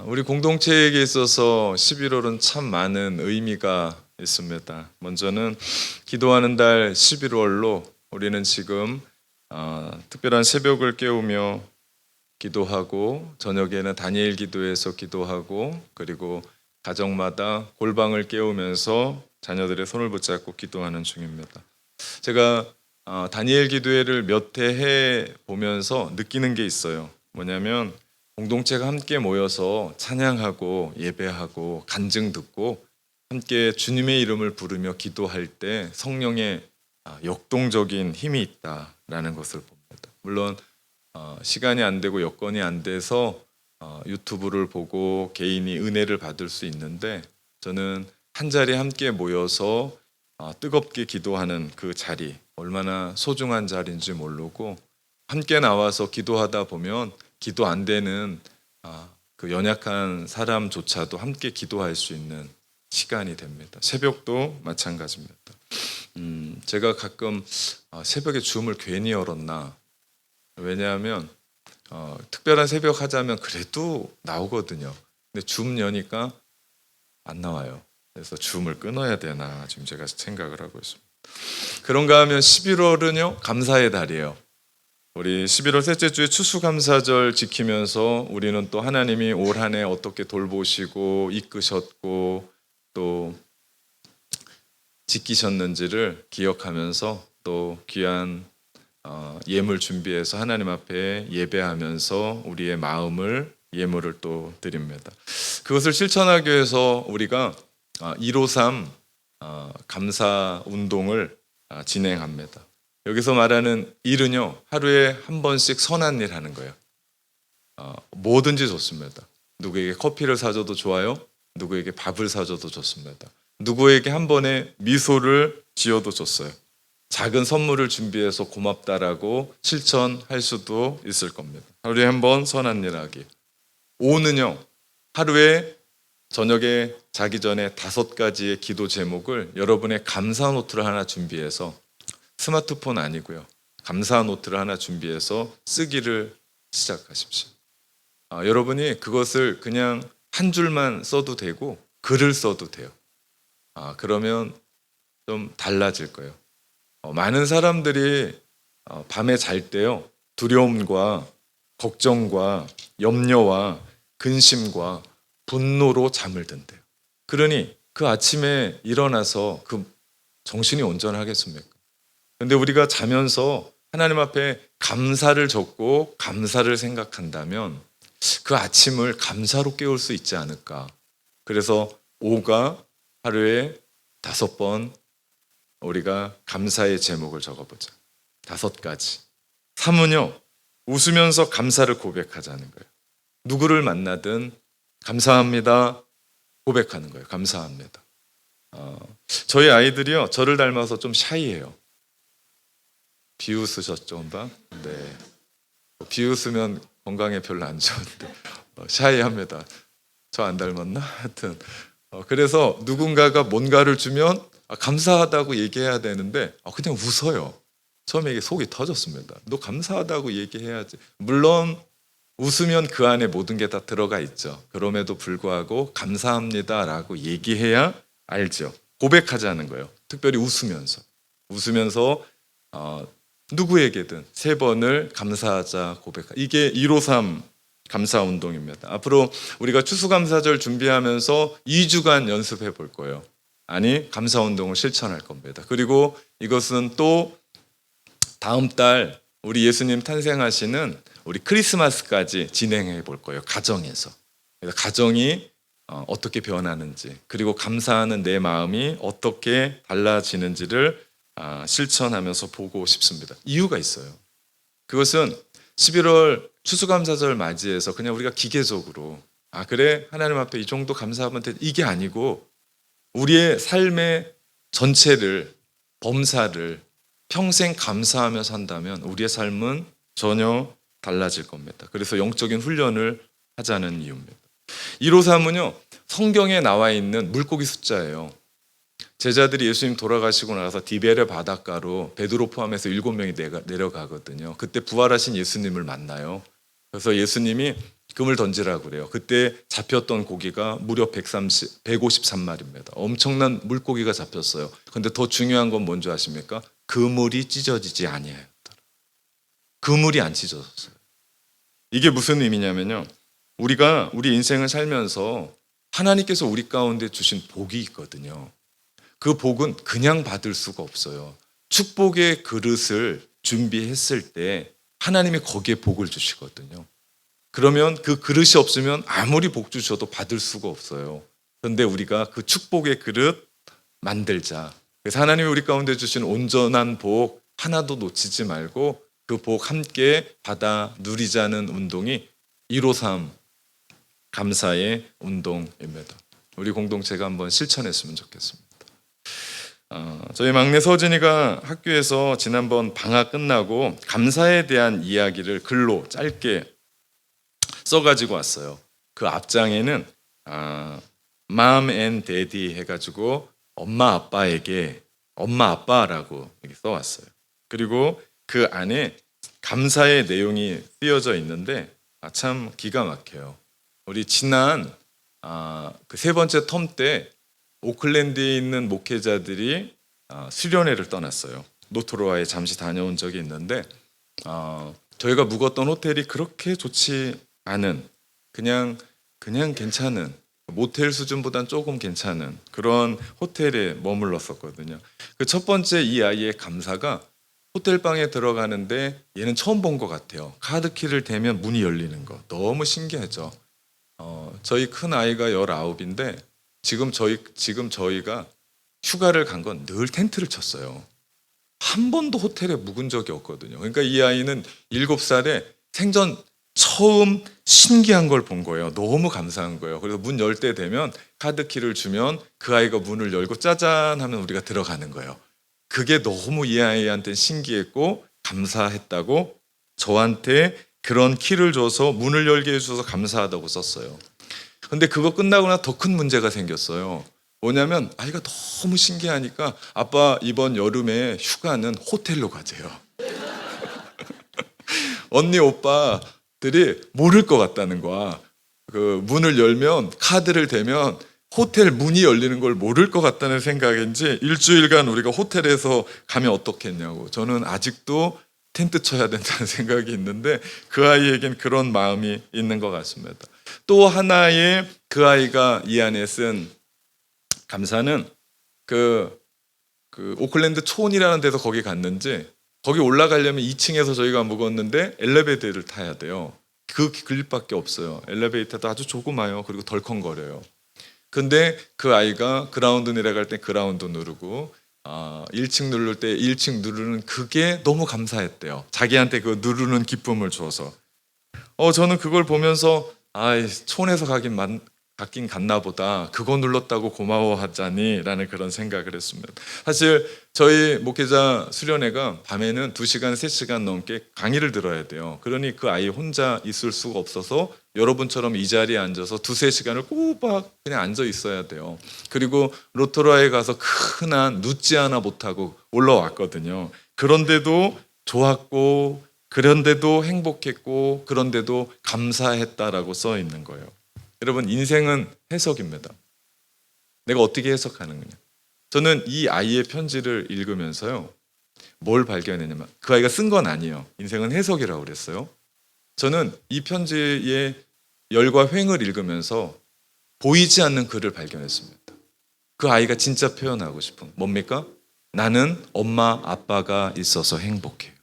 우리 공동체에게 있어서 11월은 참 많은 의미가 있습니다. 먼저는 기도하는 달 11월로 우리는 지금 특별한 새벽을 깨우며 기도하고 저녁에는 다니엘 기도에서 기도하고 그리고 가정마다 골방을 깨우면서 자녀들의 손을 붙잡고 기도하는 중입니다. 제가 다니엘 기도회를 몇 해 해 보면서 느끼는 게 있어요. 뭐냐면 공동체가 함께 모여서 찬양하고 예배하고 간증 듣고 함께 주님의 이름을 부르며 기도할 때 성령의 역동적인 힘이 있다라는 것을 봅니다. 물론 시간이 안 되고 여건이 안 돼서 유튜브를 보고 개인이 은혜를 받을 수 있는데 저는 한 자리에 함께 모여서 뜨겁게 기도하는 그 자리 얼마나 소중한 자리인지 모르고 함께 나와서 기도하다 보면 기도 안 되는 그 연약한 사람조차도 함께 기도할 수 있는 시간이 됩니다. 새벽도 마찬가지입니다. 제가 가끔 새벽에 줌을 괜히 열었나. 왜냐하면 특별한 새벽 하자면 그래도 나오거든요. 근데 줌 여니까 안 나와요. 그래서 줌을 끊어야 되나 지금 제가 생각을 하고 있습니다. 그런가 하면 11월은요 감사의 달이에요. 우리 11월 셋째 주에 추수감사절 지키면서 우리는 또 하나님이 올 한 해 어떻게 돌보시고 이끄셨고 또 지키셨는지를 기억하면서 또 귀한 예물 준비해서 하나님 앞에 예배하면서 우리의 마음을 예물을 또 드립니다. 그것을 실천하기 위해서 우리가 153 감사 운동을 진행합니다. 여기서 말하는 일은요 하루에 한 번씩 선한 일 하는 거예요. 뭐든지 좋습니다. 누구에게 커피를 사줘도 좋아요. 누구에게 밥을 사줘도 좋습니다. 누구에게 한 번에 미소를 지어도 좋어요. 작은 선물을 준비해서 고맙다라고 실천할 수도 있을 겁니다. 하루에 한 번 선한 일 하기. 5는요 하루에 저녁에 자기 전에 5가지의 기도 제목을 여러분의 감사 노트를 하나 준비해서 스마트폰 아니고요. 감사 노트를 하나 준비해서 쓰기를 시작하십시오. 여러분이 그것을 그냥 한 줄만 써도 되고 글을 써도 돼요. 그러면 좀 달라질 거예요. 많은 사람들이 밤에 잘 때요. 두려움과 걱정과 염려와 근심과 분노로 잠을 든대요. 그러니 그 아침에 일어나서 그 정신이 온전하겠습니까? 그런데 우리가 자면서 하나님 앞에 감사를 적고 감사를 생각한다면 그 아침을 감사로 깨울 수 있지 않을까. 그래서 5가 하루에 5번 우리가 감사의 제목을 적어보자. 5가지. 3은요 웃으면서 감사를 고백하자는 거예요. 누구를 만나든 감사합니다 고백하는 거예요. 감사합니다. 저희 아이들이요 저를 닮아서 좀 샤이해요. 비웃으셨죠, 금방? 네. 비웃으면 건강에 별로 안 좋은데 샤이합니다. 저 안 닮았나? 하여튼 그래서 누군가가 뭔가를 주면 감사하다고 얘기해야 되는데 그냥 웃어요. 처음에 이게 속이 터졌습니다. 너 감사하다고 얘기해야지. 물론 웃으면 그 안에 모든 게 다 들어가 있죠. 그럼에도 불구하고 감사합니다라고 얘기해야 알죠. 고백하자는 거예요. 특별히 웃으면서 누구에게든 3번을 감사하자 고백하자. 이게 153 감사 운동입니다. 앞으로 우리가 추수감사절 준비하면서 2주간 연습해 볼 거예요. 아니 감사 운동을 실천할 겁니다. 그리고 이것은 또 다음 달 우리 예수님 탄생하시는 우리 크리스마스까지 진행해 볼 거예요. 가정에서. 그래서 가정이 어떻게 변하는지 그리고 감사하는 내 마음이 어떻게 달라지는지를 실천하면서 보고 싶습니다. 이유가 있어요. 그것은 11월 추수감사절 맞이해서 그냥 우리가 기계적으로 그래 하나님 앞에 이 정도 감사하면 돼 이게 아니고 우리의 삶의 전체를 범사를 평생 감사하며 산다면 우리의 삶은 전혀 달라질 겁니다. 그래서 영적인 훈련을 하자는 이유입니다. 153은요 성경에 나와 있는 물고기 숫자예요. 제자들이 예수님 돌아가시고 나서 디베레 바닷가로 베드로 포함해서 7명이 내려가거든요. 그때 부활하신 예수님을 만나요. 그래서 예수님이 금을 던지라고 그래요. 그때 잡혔던 고기가 무려 153마리입니다. 엄청난 물고기가 잡혔어요. 그런데 더 중요한 건 뭔지 아십니까? 그물이 찢어지지 아니해요. 그물이 안 찢어졌어요. 이게 무슨 의미냐면요. 우리가 우리 인생을 살면서 하나님께서 우리 가운데 주신 복이 있거든요. 그 복은 그냥 받을 수가 없어요. 축복의 그릇을 준비했을 때 하나님이 거기에 복을 주시거든요. 그러면 그 그릇이 없으면 아무리 복 주셔도 받을 수가 없어요. 그런데 우리가 그 축복의 그릇 만들자. 그래서 하나님이 우리 가운데 주신 온전한 복 하나도 놓치지 말고 그 복 함께 받아 누리자는 운동이 153 감사의 운동입니다. 우리 공동체가 한번 실천했으면 좋겠습니다. 저희 막내 서진이가 학교에서 지난번 방학 끝나고 감사에 대한 이야기를 글로 짧게 써가지고 왔어요. 그 앞장에는 Mom and Daddy 해가지고 엄마 아빠에게 엄마 아빠라고 이렇게 써왔어요. 그리고 그 안에 감사의 내용이 쓰여져 있는데 참 기가 막혀요. 우리 지난 그 세 번째 텀 때 오클랜드에 있는 목회자들이 수련회를 떠났어요. 노토로아에 잠시 다녀온 적이 있는데 저희가 묵었던 호텔이 그렇게 좋지 않은 그냥 괜찮은 모텔 수준보단 조금 괜찮은 그런 호텔에 머물렀었거든요. 그 첫 번째 이 아이의 감사가 호텔 방에 들어가는데 얘는 처음 본 것 같아요. 카드키를 대면 문이 열리는 거 너무 신기하죠. 저희 큰 아이가 19인데 지금 저희가 휴가를 간 건 늘 텐트를 쳤어요. 한 번도 호텔에 묵은 적이 없거든요. 그러니까 이 아이는 7살에 생전 처음 신기한 걸 본 거예요. 너무 감사한 거예요. 그래서 문 열 때 되면 카드키를 주면 그 아이가 문을 열고 짜잔 하면 우리가 들어가는 거예요. 그게 너무 이 아이한테 신기했고 감사했다고 저한테 그런 키를 줘서 문을 열게 해줘서 감사하다고 썼어요. 근데 그거 끝나고 나서 더 큰 문제가 생겼어요. 뭐냐면 아이가 너무 신기하니까 아빠 이번 여름에 휴가는 호텔로 가재요. 언니 오빠들이 모를 것 같다는 거야. 그 문을 열면 카드를 대면 호텔 문이 열리는 걸 모를 것 같다는 생각인지 일주일간 우리가 호텔에서 가면 어떻겠냐고. 저는 아직도 텐트 쳐야 된다는 생각이 있는데 그 아이에겐 그런 마음이 있는 것 같습니다. 또 하나의 그 아이가 이 안에 쓴 감사는 그 오클랜드 촌이라는 데서 거기 갔는지 거기 올라가려면 2층에서 저희가 묵었는데 엘리베이터를 타야 돼요. 그 길밖에 없어요. 엘리베이터도 아주 조그마요. 그리고 덜컹거려요. 근데 그 아이가 그라운드 내려갈 때 그라운드 누르고 1층 누를 때 1층 누르는 그게 너무 감사했대요. 자기한테 그 누르는 기쁨을 줘서. 저는 그걸 보면서 촌에서 갔긴 갔나 보다. 그거 눌렀다고 고마워하자니 라는 그런 생각을 했습니다. 사실 저희 목회자 수련회가 밤에는 2시간, 3시간 넘게 강의를 들어야 돼요. 그러니 그 아이 혼자 있을 수가 없어서 여러분처럼 이 자리에 앉아서 2-3시간을 꼬박 그냥 앉아 있어야 돼요. 그리고 로토라에 가서 큰한 눕지 않아 못하고 올라왔거든요. 그런데도 좋았고 그런데도 행복했고 그런데도 감사했다라고 써 있는 거예요. 여러분 인생은 해석입니다. 내가 어떻게 해석하는구나. 저는 이 아이의 편지를 읽으면서요. 뭘 발견했냐면 그 아이가 쓴 건 아니에요. 인생은 해석이라고 그랬어요. 저는 이 편지의 열과 횡을 읽으면서 보이지 않는 글을 발견했습니다. 그 아이가 진짜 표현하고 싶은 뭡니까? 나는 엄마 아빠가 있어서 행복해요.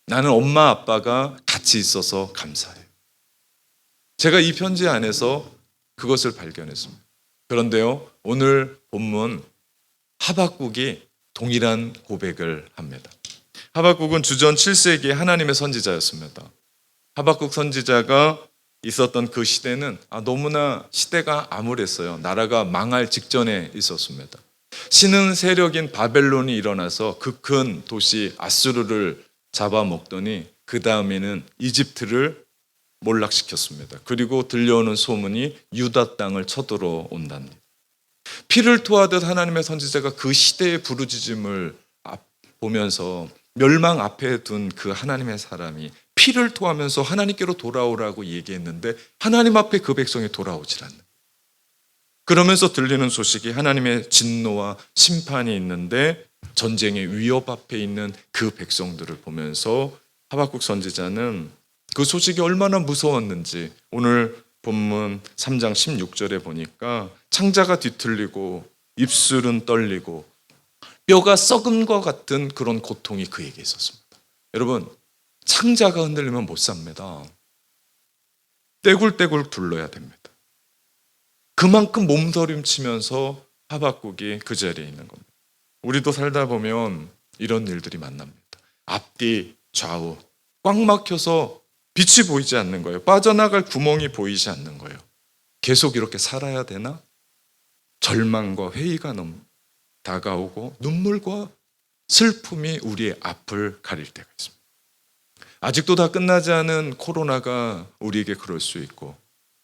나는 엄마 아빠가 같이 있어서 감사해요. 제가 이 편지 안에서 그것을 발견했습니다. 그런데요, 오늘 본문 하박국이 동일한 고백을 합니다. 하박국은 주전 7세기의 하나님의 선지자였습니다. 하박국 선지자가 있었던 그 시대는 너무나 시대가 암울했어요. 나라가 망할 직전에 있었습니다. 신흥 세력인 바벨론이 일어나서 그 큰 도시 아수르를 잡아먹더니 그 다음에는 이집트를 몰락시켰습니다. 그리고 들려오는 소문이 유다 땅을 쳐들어온답니다. 피를 토하듯 하나님의 선지자가 그 시대의 부르짖음을 보면서 멸망 앞에 둔 그 하나님의 사람이 피를 토하면서 하나님께로 돌아오라고 얘기했는데 하나님 앞에 그 백성이 돌아오질 않는. 그러면서 들리는 소식이 하나님의 진노와 심판이 있는데 전쟁의 위협 앞에 있는 그 백성들을 보면서 하박국 선지자는 그 소식이 얼마나 무서웠는지 오늘 본문 3장 16절에 보니까 창자가 뒤틀리고 입술은 떨리고 뼈가 썩은 것 같은 그런 고통이 그에게 있었습니다. 여러분, 창자가 흔들리면 못 삽니다. 떼굴떼굴 굴러야 됩니다. 그만큼 몸서림치면서 하박국이 그 자리에 있는 겁니다. 우리도 살다 보면 이런 일들이 만납니다. 앞뒤 좌우 꽉 막혀서 빛이 보이지 않는 거예요. 빠져나갈 구멍이 보이지 않는 거예요. 계속 이렇게 살아야 되나? 절망과 회의가 다가오고 눈물과 슬픔이 우리의 앞을 가릴 때가 있습니다. 아직도 다 끝나지 않은 코로나가 우리에게 그럴 수 있고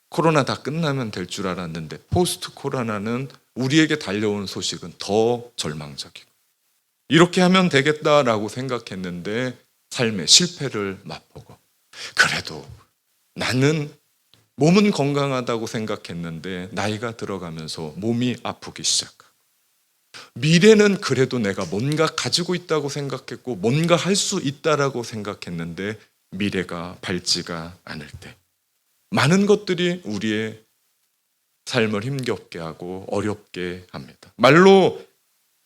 코로나 다 끝나면 될 줄 알았는데 포스트 코로나는 우리에게 달려온 소식은 더 절망적이고 이렇게 하면 되겠다라고 생각했는데 삶의 실패를 맛보고 그래도 나는 몸은 건강하다고 생각했는데 나이가 들어가면서 몸이 아프기 시작하고 미래는 그래도 내가 뭔가 가지고 있다고 생각했고 뭔가 할 수 있다라고 생각했는데 미래가 밝지가 않을 때 많은 것들이 우리의 삶을 힘겹게 하고 어렵게 합니다. 말로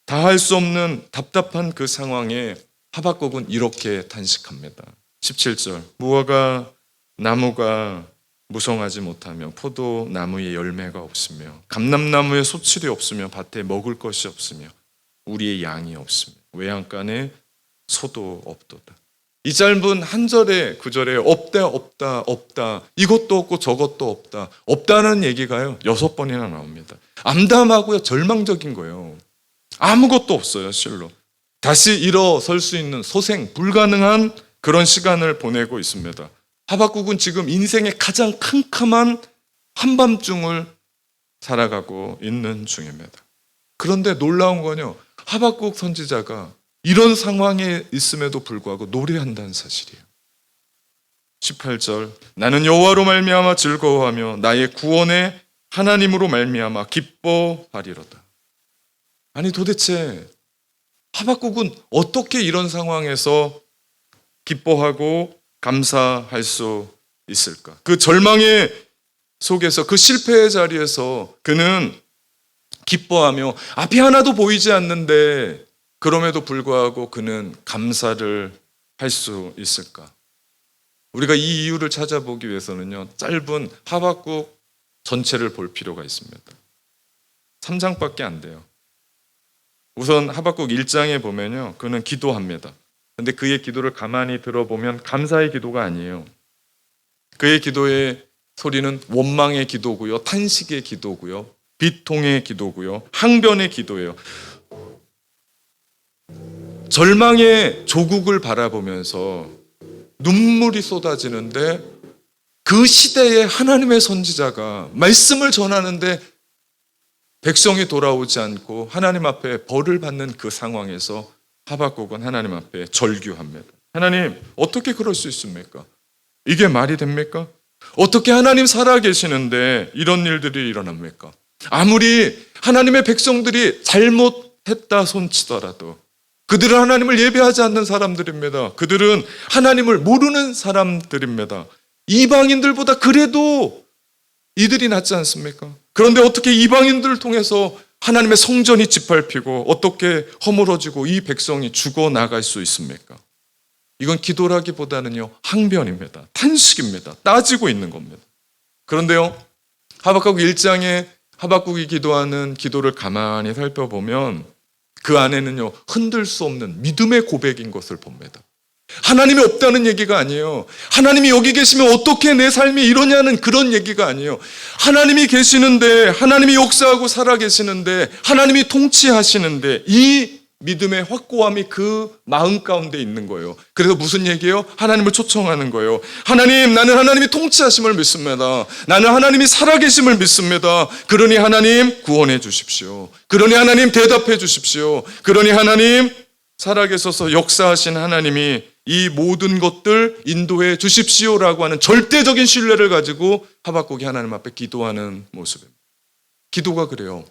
다 할 수 없는 답답한 그 상황에 하박국은 이렇게 탄식합니다. 17절 무화과 나무가 무성하지 못하며 포도나무에 열매가 없으며 감람나무에 소출이 없으며 밭에 먹을 것이 없으며 우리의 양이 없으며 외양간에 소도 없도다. 이 짧은 한 절에 구절에 없다 없다 없다 이것도 없고 저것도 없다 없다는 얘기가요 6번이나 나옵니다. 암담하고요 절망적인 거예요. 아무것도 없어요. 실로 다시 일어설 수 있는 소생 불가능한 그런 시간을 보내고 있습니다. 하박국은 지금 인생의 가장 캄캄한 한밤중을 살아가고 있는 중입니다. 그런데 놀라운 건요 하박국 선지자가 이런 상황에 있음에도 불구하고 노래한다는 사실이에요. 18절 나는 여호와로 말미암아 즐거워하며 나의 구원의 하나님으로 말미암아 기뻐하리로다. 아니 도대체 하박국은 어떻게 이런 상황에서 기뻐하고 감사할 수 있을까? 그 절망의 속에서 그 실패의 자리에서 그는 기뻐하며 앞이 하나도 보이지 않는데 그럼에도 불구하고 그는 감사를 할 수 있을까? 우리가 이 이유를 찾아보기 위해서는요 짧은 하박국 전체를 볼 필요가 있습니다. 3장밖에 안 돼요. 우선 하박국 1장에 보면요 그는 기도합니다. 근데 그의 기도를 가만히 들어보면 감사의 기도가 아니에요. 그의 기도의 소리는 원망의 기도고요, 탄식의 기도고요, 비통의 기도고요, 항변의 기도예요. 절망의 조국을 바라보면서 눈물이 쏟아지는데 그 시대에 하나님의 선지자가 말씀을 전하는데 백성이 돌아오지 않고 하나님 앞에 벌을 받는 그 상황에서 하박국은 하나님 앞에 절규합니다. 하나님 어떻게 그럴 수 있습니까? 이게 말이 됩니까? 어떻게 하나님 살아계시는데 이런 일들이 일어납니까? 아무리 하나님의 백성들이 잘못했다 손치더라도 그들은 하나님을 예배하지 않는 사람들입니다. 그들은 하나님을 모르는 사람들입니다. 이방인들보다 그래도 이들이 낫지 않습니까? 그런데 어떻게 이방인들을 통해서 하나님의 성전이 짓밟히고 어떻게 허물어지고 이 백성이 죽어나갈 수 있습니까? 이건 기도라기보다는요 항변입니다. 탄식입니다. 따지고 있는 겁니다. 그런데요 하박국 1장에 하박국이 기도하는 기도를 가만히 살펴보면 그 안에는요 흔들 수 없는 믿음의 고백인 것을 봅니다. 하나님이 없다는 얘기가 아니에요. 하나님이 여기 계시면 어떻게 내 삶이 이러냐는 그런 얘기가 아니에요. 하나님이 계시는데 하나님이 역사하고 살아계시는데 하나님이 통치하시는데 이 믿음의 확고함이 그 마음 가운데 있는 거예요. 그래서 무슨 얘기예요? 하나님을 초청하는 거예요. 하나님, 나는 하나님이 통치하심을 믿습니다. 나는 하나님이 살아계심을 믿습니다. 그러니 하나님 구원해 주십시오. 그러니 하나님 대답해 주십시오. 그러니 하나님 살아계셔서 역사하신 하나님이 이 모든 것들 인도해 주십시오라고 하는 절대적인 신뢰를 가지고 하박국이 하나님 앞에 기도하는 모습입니다. 기도가 그래요.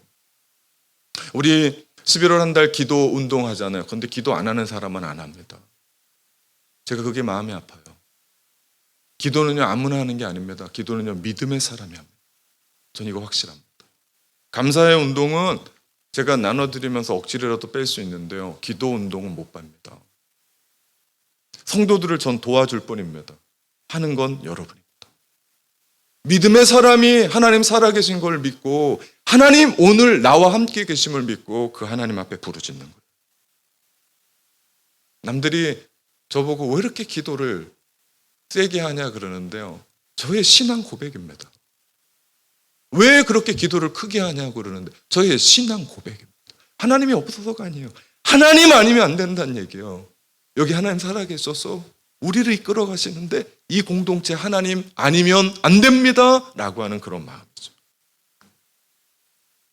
우리 11월 한 달 기도 운동 하잖아요. 그런데 기도 안 하는 사람은 안 합니다. 제가 그게 마음이 아파요. 기도는요 아무나 하는 게 아닙니다. 기도는요 믿음의 사람이 합니다. 저는 이거 확실합니다. 감사의 운동은 제가 나눠드리면서 억지로라도 뺄 수 있는데요. 기도 운동은 못 빱니다. 성도들을 전 도와줄 뿐입니다. 하는 건 여러분입니다. 믿음의 사람이 하나님 살아계신 걸 믿고 하나님 오늘 나와 함께 계심을 믿고 그 하나님 앞에 부르짖는 거예요. 남들이 저보고 왜 이렇게 기도를 세게 하냐 그러는데요. 저의 신앙 고백입니다. 왜 그렇게 기도를 크게 하냐고 그러는데 저의 신앙 고백입니다. 하나님이 없어서가 아니에요. 하나님 아니면 안 된다는 얘기예요. 여기 하나님 살아계셔서 우리를 이끌어 가시는데 이 공동체 하나님 아니면 안 됩니다 라고 하는 그런 마음이죠.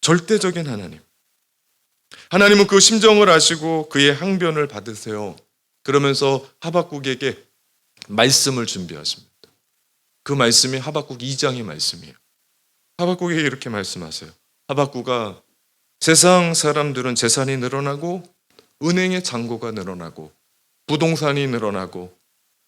절대적인 하나님. 하나님은 그 심정을 아시고 그의 항변을 받으세요. 그러면서 하박국에게 말씀을 준비하십니다. 그 말씀이 하박국 2장의 말씀이에요. 하박국에게 이렇게 말씀하세요. 하박국아, 세상 사람들은 재산이 늘어나고 은행의 잔고가 늘어나고 부동산이 늘어나고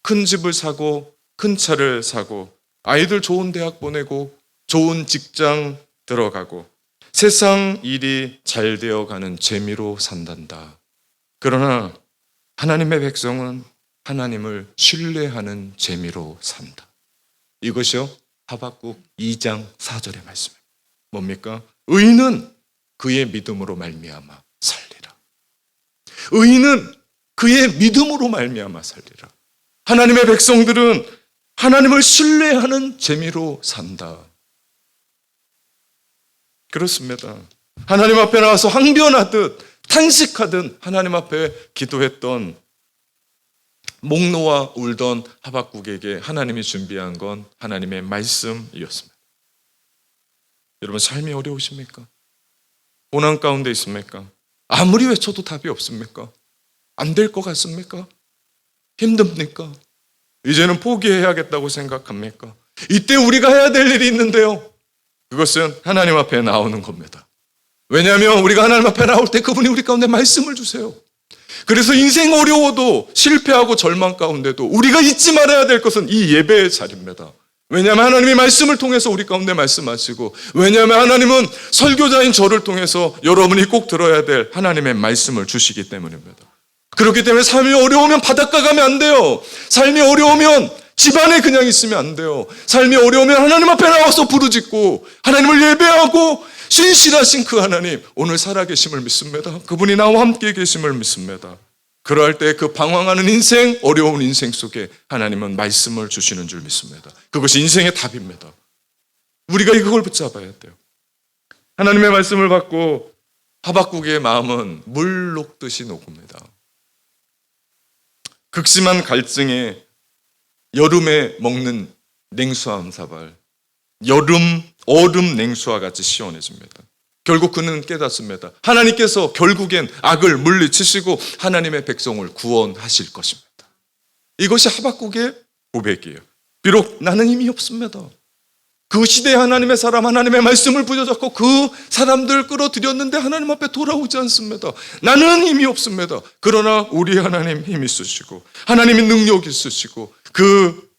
큰 집을 사고 큰 차를 사고 아이들 좋은 대학 보내고 좋은 직장 들어가고 세상 일이 잘 되어가는 재미로 산단다. 그러나 하나님의 백성은 하나님을 신뢰하는 재미로 산다. 이것이요 하박국 2장 4절의 말씀입니다. 뭡니까? 의인은 그의 믿음으로 말미암아 살리라. 의인은 그의 믿음으로 말미암아 살리라. 하나님의 백성들은 하나님을 신뢰하는 재미로 산다. 그렇습니다. 하나님 앞에 나와서 항변하듯 탄식하듯 하나님 앞에 기도했던 목 놓아 울던 하박국에게 하나님이 준비한 건 하나님의 말씀이었습니다. 여러분 삶이 어려우십니까? 고난 가운데 있습니까? 아무리 외쳐도 답이 없습니까? 안 될 것 같습니까? 힘듭니까? 이제는 포기해야겠다고 생각합니까? 이때 우리가 해야 될 일이 있는데요. 그것은 하나님 앞에 나오는 겁니다. 왜냐하면 우리가 하나님 앞에 나올 때 그분이 우리 가운데 말씀을 주세요. 그래서 인생 어려워도 실패하고 절망 가운데도 우리가 잊지 말아야 될 것은 이 예배의 자리입니다. 왜냐하면 하나님이 말씀을 통해서 우리 가운데 말씀하시고 왜냐하면 하나님은 설교자인 저를 통해서 여러분이 꼭 들어야 될 하나님의 말씀을 주시기 때문입니다. 그렇기 때문에 삶이 어려우면 바닷가 가면 안 돼요. 삶이 어려우면 집안에 그냥 있으면 안 돼요. 삶이 어려우면 하나님 앞에 나와서 부르짖고 하나님을 예배하고 신실하신 그 하나님 오늘 살아계심을 믿습니다. 그분이 나와 함께 계심을 믿습니다. 그러할 때 그 방황하는 인생, 어려운 인생 속에 하나님은 말씀을 주시는 줄 믿습니다. 그것이 인생의 답입니다. 우리가 이걸 붙잡아야 돼요. 하나님의 말씀을 받고 하박국의 마음은 물 녹듯이 녹습니다. 극심한 갈증에 여름에 먹는 냉수 한 사발, 얼음 냉수와 같이 시원해집니다. 결국 그는 깨닫습니다. 하나님께서 결국엔 악을 물리치시고 하나님의 백성을 구원하실 것입니다. 이것이 하박국의 고백이에요. 비록 나는 힘이 없습니다. 그 시대에 하나님의 사람, 하나님의 말씀을 부여잡고 그 사람들 끌어들였는데 하나님 앞에 돌아오지 않습니다. 나는 힘이 없습니다. 그러나 우리 하나님 힘이 있으시고 하나님의 능력이 있으시고 그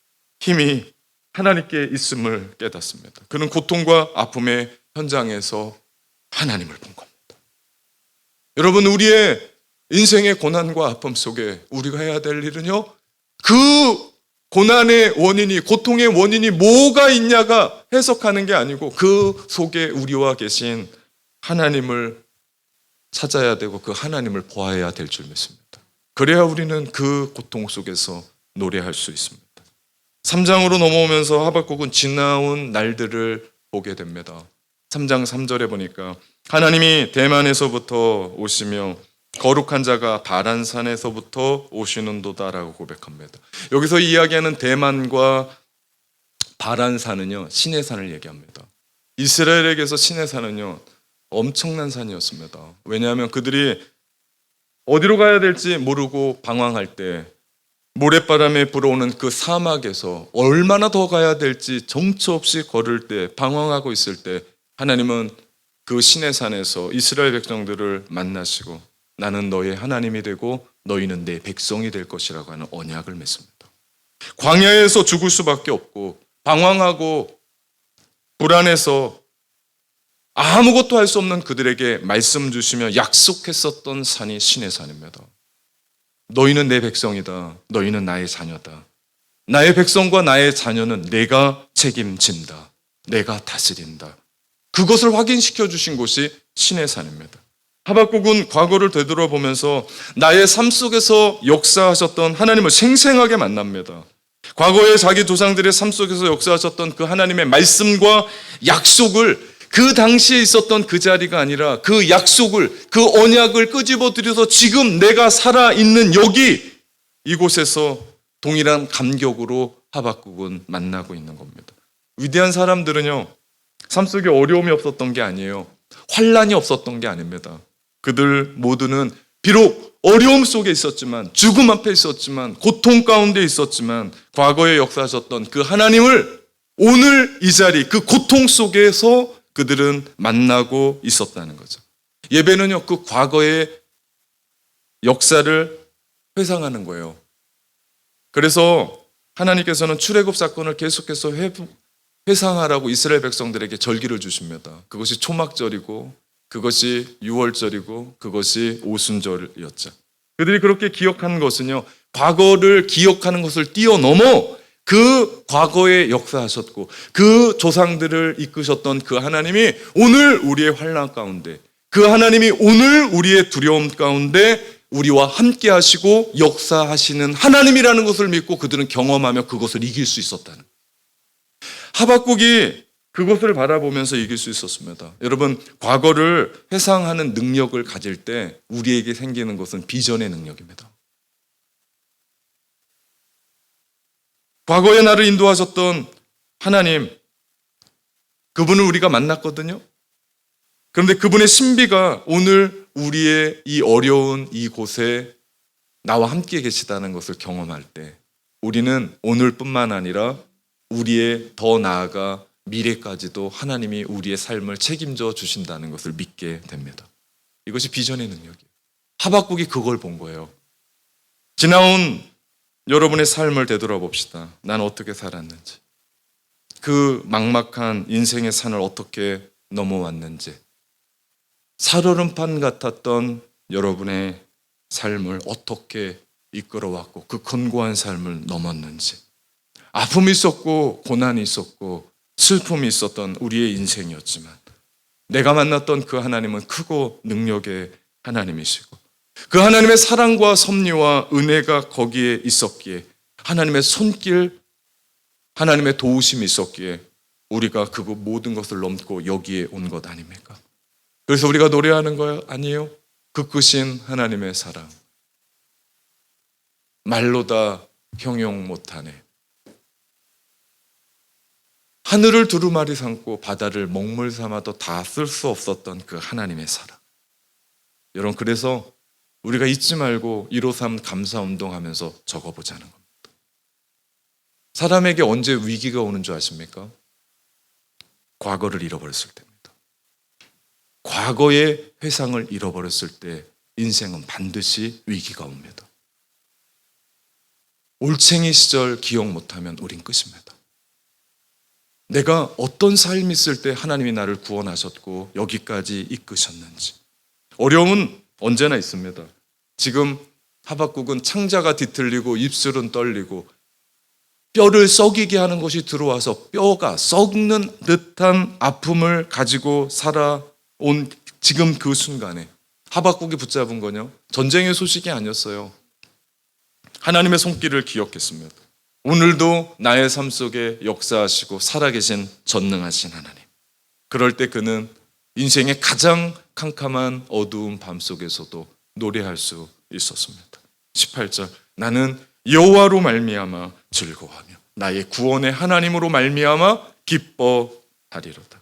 힘이 하나님께 있음을 깨닫습니다. 그는 고통과 아픔의 현장에서 하나님을 본 겁니다. 여러분 우리의 인생의 고난과 아픔 속에 우리가 해야 될 일은요. 그 고난의 원인이 고통의 원인이 뭐가 있냐가 해석하는 게 아니고 그 속에 우리와 계신 하나님을 찾아야 되고 그 하나님을 보아야 될 줄 믿습니다. 그래야 우리는 그 고통 속에서 노래할 수 있습니다. 3장으로 넘어오면서 하박국은 지나온 날들을 보게 됩니다. 3장 3절에 보니까 하나님이 대만에서부터 오시며 거룩한 자가 바란산에서부터 오시는도다라고 고백합니다. 여기서 이야기하는 대만과 바란산은요 신의 산을 얘기합니다. 이스라엘에게서 신의 산은요 엄청난 산이었습니다. 왜냐하면 그들이 어디로 가야 될지 모르고 방황할 때 모래바람에 불어오는 그 사막에서 얼마나 더 가야 될지 정처 없이 걸을 때, 방황하고 있을 때 하나님은 그 시내 산에서 이스라엘 백성들을 만나시고 나는 너의 하나님이 되고 너희는 내 백성이 될 것이라고 하는 언약을 맺습니다. 광야에서 죽을 수밖에 없고 방황하고 불안해서 아무것도 할 수 없는 그들에게 말씀 주시며 약속했었던 산이 시내 산입니다. 너희는 내 백성이다. 너희는 나의 자녀다. 나의 백성과 나의 자녀는 내가 책임진다. 내가 다스린다. 그것을 확인시켜 주신 곳이 시내 산입니다. 하박국은 과거를 되돌아보면서 나의 삶 속에서 역사하셨던 하나님을 생생하게 만납니다. 과거에 자기 조상들의 삶 속에서 역사하셨던 그 하나님의 말씀과 약속을 그 당시에 있었던 그 자리가 아니라 그 약속을, 그 언약을 끄집어들여서 지금 내가 살아있는 여기 이곳에서 동일한 감격으로 하박국은 만나고 있는 겁니다. 위대한 사람들은요, 삶 속에 어려움이 없었던 게 아니에요. 환란이 없었던 게 아닙니다. 그들 모두는 비록 어려움 속에 있었지만, 죽음 앞에 있었지만, 고통 가운데 있었지만 과거에 역사하셨던 그 하나님을 오늘 이 자리, 그 고통 속에서 그들은 만나고 있었다는 거죠. 예배는요, 그 과거의 역사를 회상하는 거예요. 그래서 하나님께서는 출애굽 사건을 계속해서 회상하라고 이스라엘 백성들에게 절기를 주십니다. 그것이 초막절이고 그것이 유월절이고 그것이 오순절이었죠. 그들이 그렇게 기억한 것은요, 과거를 기억하는 것을 뛰어넘어 그 과거에 역사하셨고 그 조상들을 이끄셨던 그 하나님이 오늘 우리의 환난 가운데, 그 하나님이 오늘 우리의 두려움 가운데 우리와 함께 하시고 역사하시는 하나님이라는 것을 믿고 그들은 경험하며 그것을 이길 수 있었다는, 하박국이 그것을 바라보면서 이길 수 있었습니다. 여러분, 과거를 회상하는 능력을 가질 때 우리에게 생기는 것은 비전의 능력입니다. 과거에 나를 인도하셨던 하나님, 그분을 우리가 만났거든요. 그런데 그분의 신비가 오늘 우리의 이 어려운 이곳에 나와 함께 계시다는 것을 경험할 때 우리는 오늘뿐만 아니라 우리의 더 나아가 미래까지도 하나님이 우리의 삶을 책임져 주신다는 것을 믿게 됩니다. 이것이 비전의 능력이에요. 하박국이 그걸 본 거예요. 지나온 여러분의 삶을 되돌아봅시다. 난 어떻게 살았는지, 그 막막한 인생의 산을 어떻게 넘어왔는지, 살얼음판 같았던 여러분의 삶을 어떻게 이끌어왔고 그 견고한 삶을 넘었는지, 아픔이 있었고 고난이 있었고 슬픔이 있었던 우리의 인생이었지만 내가 만났던 그 하나님은 크고 능력의 하나님이시고 그 하나님의 사랑과 섭리와 은혜가 거기에 있었기에, 하나님의 손길, 하나님의 도우심이 있었기에 우리가 그 모든 것을 넘고 여기에 온 것 아닙니까? 그래서 우리가 노래하는 거예요? 아니에요. 그 크신 하나님의 사랑 말로 다 형용 못하네. 하늘을 두루마리 삼고 바다를 먹물 삼아도 다 쓸 수 없었던 그 하나님의 사랑. 여러분, 그래서 우리가 잊지 말고 153 감사운동하면서 적어보자는 겁니다. 사람에게 언제 위기가 오는 줄 아십니까? 과거를 잃어버렸을 때입니다. 과거의 회상을 잃어버렸을 때 인생은 반드시 위기가 옵니다. 올챙이 시절 기억 못하면 우린 끝입니다. 내가 어떤 삶이 있을 때 하나님이 나를 구원하셨고 여기까지 이끄셨는지. 어려움은 언제나 있습니다. 지금 하박국은 창자가 뒤틀리고 입술은 떨리고 뼈를 썩이게 하는 것이 들어와서 뼈가 썩는 듯한 아픔을 가지고 살아온 지금 그 순간에 하박국이 붙잡은 거요, 전쟁의 소식이 아니었어요. 하나님의 손길을 기억했습니다. 오늘도 나의 삶 속에 역사하시고 살아계신 전능하신 하나님. 그럴 때 그는 인생의 가장 캄캄한 어두운 밤 속에서도 노래할 수 있었습니다. 18절, 나는 여호와로 말미암아 즐거워하며 나의 구원의 하나님으로 말미암아 기뻐하리로다.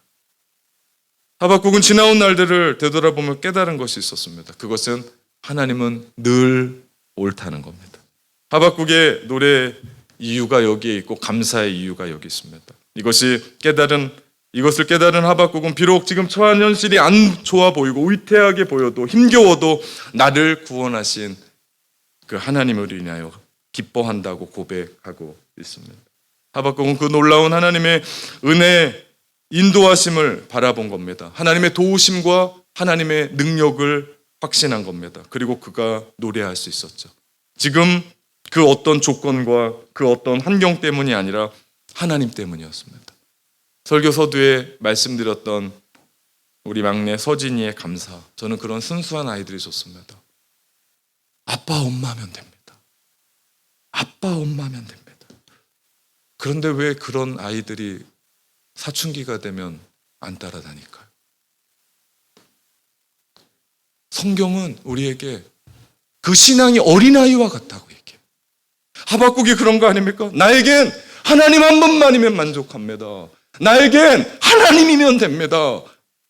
하박국은 지나온 날들을 되돌아보며 깨달은 것이 있었습니다. 그것은 하나님은 늘 옳다는 겁니다. 하박국의 노래 이유가 여기에 있고 감사의 이유가 여기 있습니다. 이것을 깨달은 하박국은 비록 지금 처한 현실이 안 좋아 보이고 위태하게 보여도 힘겨워도 나를 구원하신 그 하나님을 인하여 기뻐한다고 고백하고 있습니다. 하박국은 그 놀라운 하나님의 은혜 인도하심을 바라본 겁니다. 하나님의 도우심과 하나님의 능력을 확신한 겁니다. 그리고 그가 노래할 수 있었죠. 지금 그 어떤 조건과 그 어떤 환경 때문이 아니라 하나님 때문이었습니다. 설교 서두에 말씀드렸던 우리 막내 서진이의 감사, 저는 그런 순수한 아이들이 좋습니다. 아빠 엄마면 됩니다. 아빠 엄마면 됩니다. 그런데 왜 그런 아이들이 사춘기가 되면 안 따라다닐까요? 성경은 우리에게 그 신앙이 어린아이와 같다고 얘기해요. 하박국이 그런 거 아닙니까? 나에겐 하나님 한 분만이면 만족합니다. 나에겐 하나님이면 됩니다.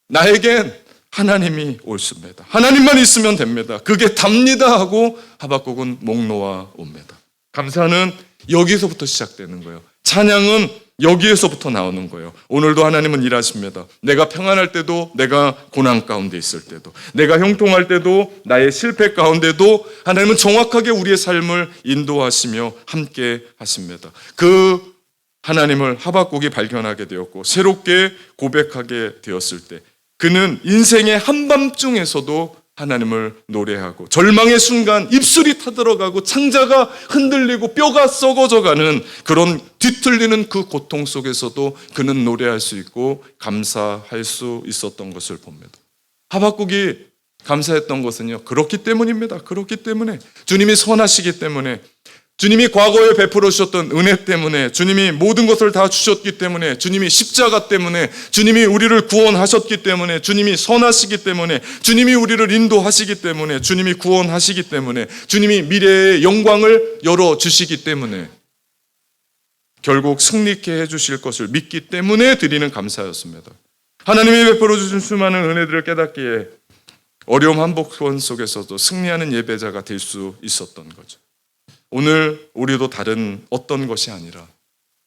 나에겐 하나님이 옳습니다. 하나님만 있으면 됩니다. 그게 답니다 하고 하박국은 목 놓아 옵니다. 감사는 여기서부터 시작되는 거예요. 찬양은 여기에서부터 나오는 거예요. 오늘도 하나님은 일하십니다. 내가 평안할 때도, 내가 고난 가운데 있을 때도, 내가 형통할 때도, 나의 실패 가운데도 하나님은 정확하게 우리의 삶을 인도하시며 함께 하십니다. 그 하나님을 하박국이 발견하게 되었고 새롭게 고백하게 되었을 때 그는 인생의 한밤중에서도 하나님을 노래하고 절망의 순간 입술이 타들어가고 창자가 흔들리고 뼈가 썩어져가는 그런 뒤틀리는 그 고통 속에서도 그는 노래할 수 있고 감사할 수 있었던 것을 봅니다. 하박국이 감사했던 것은요, 그렇기 때문입니다. 그렇기 때문에 주님이 선하시기 때문에, 주님이 과거에 베풀어 주셨던 은혜 때문에, 주님이 모든 것을 다 주셨기 때문에, 주님이 십자가 때문에, 주님이 우리를 구원하셨기 때문에, 주님이 선하시기 때문에, 주님이 우리를 인도하시기 때문에, 주님이 구원하시기 때문에, 주님이 미래의 영광을 열어주시기 때문에 결국 승리케 해주실 것을 믿기 때문에 드리는 감사였습니다. 하나님이 베풀어 주신 수많은 은혜들을 깨닫기에 어려움 한복권 속에서도 승리하는 예배자가 될 수 있었던 거죠. 오늘 우리도 다른 어떤 것이 아니라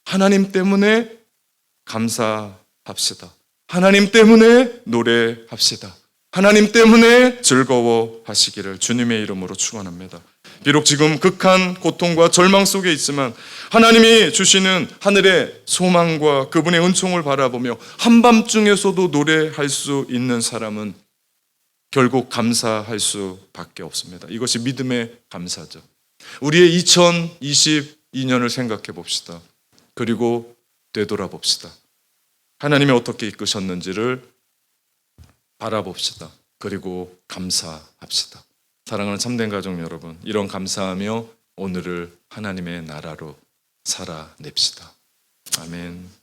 하나님 때문에 감사합시다. 하나님 때문에 노래합시다. 하나님 때문에 즐거워하시기를 주님의 이름으로 축원합니다. 비록 지금 극한 고통과 절망 속에 있지만 하나님이 주시는 하늘의 소망과 그분의 은총을 바라보며 한밤중에서도 노래할 수 있는 사람은 결국 감사할 수밖에 없습니다. 이것이 믿음의 감사죠. 우리의 2022년을 생각해 봅시다. 그리고 되돌아봅시다. 하나님이 어떻게 이끄셨는지를 바라봅시다. 그리고 감사합시다. 사랑하는 참된 가족 여러분, 이런 감사하며 오늘을 하나님의 나라로 살아냅시다. 아멘.